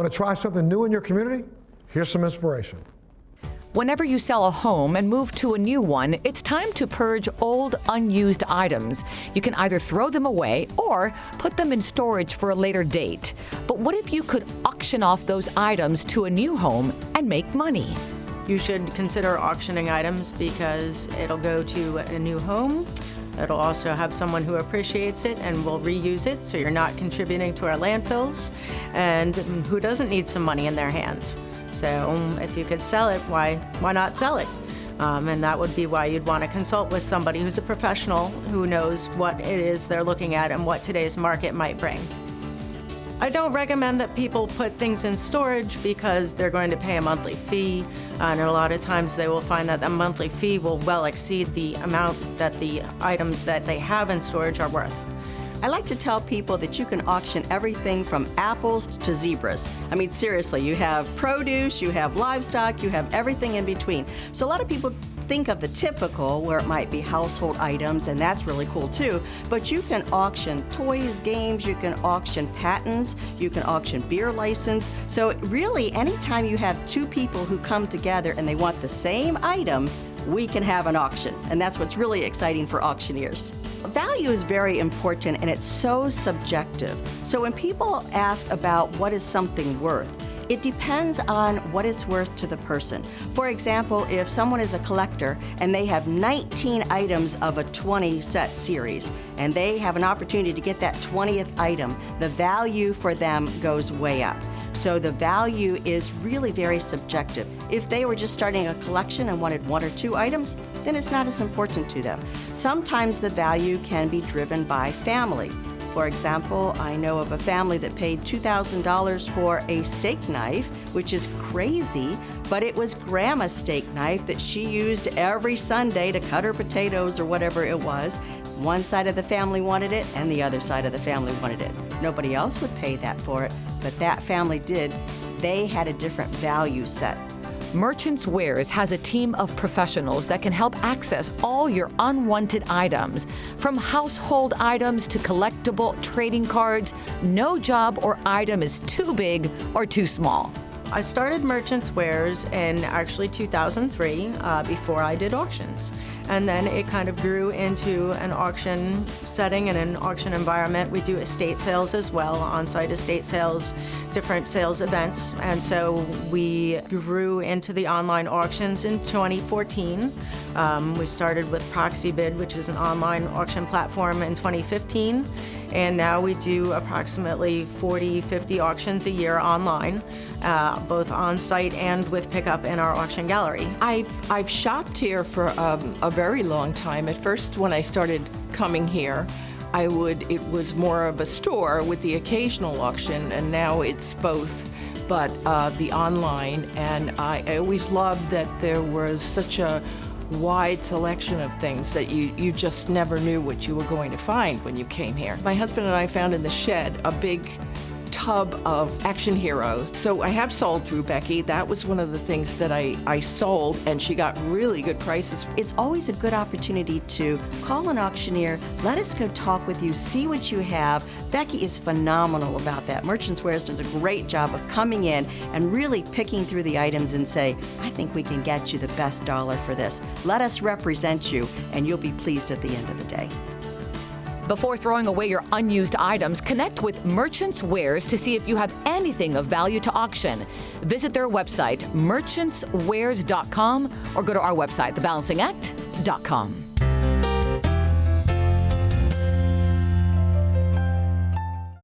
Want to try something new in your community? Here's some inspiration. Whenever you sell a home and move to a new one, it's time to purge old, unused items. You can either throw them away or put them in storage for a later date. But what if you could auction off those items to a new home and make money? You should consider auctioning items because it'll go to a new home. It'll also have someone who appreciates it and will reuse it, so you're not contributing to our landfills. And who doesn't need some money in their hands? So if you could sell it, why not sell it? And that would be why you'd want to consult with somebody who's a professional who knows what it is they're looking at and what today's market might bring. I don't recommend that people put things in storage because they're going to pay a monthly fee, and a lot of times they will find that the monthly fee will well exceed the amount that the items that they have in storage are worth. I like to tell people that you can auction everything from apples to zebras. I mean, seriously, you have produce, you have livestock, you have everything in between. So a lot of people think of the typical where it might be household items, and that's really cool too, but you can auction toys, games, you can auction patents, you can auction beer license. So really, anytime you have two people who come together and they want the same item, we can have an auction, and that's what's really exciting for auctioneers. Value is very important, and it's so subjective. So when people ask about what is something worth, it depends on what it's worth to the person. For example, if someone is a collector and they have 19 items of a 20-set series, and they have an opportunity to get that 20th item, the value for them goes way up. So the value is really very subjective. If they were just starting a collection and wanted one or two items, then it's not as important to them. Sometimes the value can be driven by family. For example, I know of a family that paid $2,000 for a steak knife, which is crazy, but it was Grandma's steak knife that she used every Sunday to cut her potatoes or whatever it was. One side of the family wanted it, and the other side of the family wanted it. Nobody else would pay that for it, but that family did. They had a different value set. Merchants Wares has a team of professionals that can help access all your unwanted items. From household items to collectible trading cards, no job or item is too big or too small. I started Merchants Wares in actually 2003 before I did auctions. And then it kind of grew into an auction setting and an auction environment. We do estate sales as well, on-site estate sales, different sales events. And so we grew into the online auctions in 2014. We started with Proxybid, which is an online auction platform, in 2015. And now we do approximately 40, 50 auctions a year online, both on-site and with pickup in our auction gallery. I've shopped here for a very long time. At first, when I started coming here, it was more of a store with the occasional auction, and now it's both, but the online. And I always loved that there was such a wide selection of things that you just never knew what you were going to find when you came here. My husband and I found in the shed a big tub of action heroes. So I have sold through Becky. That was one of the things that I sold, and she got really good prices. It's always a good opportunity to call an auctioneer, let us go talk with you, see what you have. Becky is phenomenal about that. Merchants Wares does a great job of coming in and really picking through the items and say, I think we can get you the best dollar for this. Let us represent you, and you'll be pleased at the end of the day. Before throwing away your unused items, connect with Merchants Wares to see if you have anything of value to auction. Visit their website, merchantswares.com, or go to our website, thebalancingAct.com.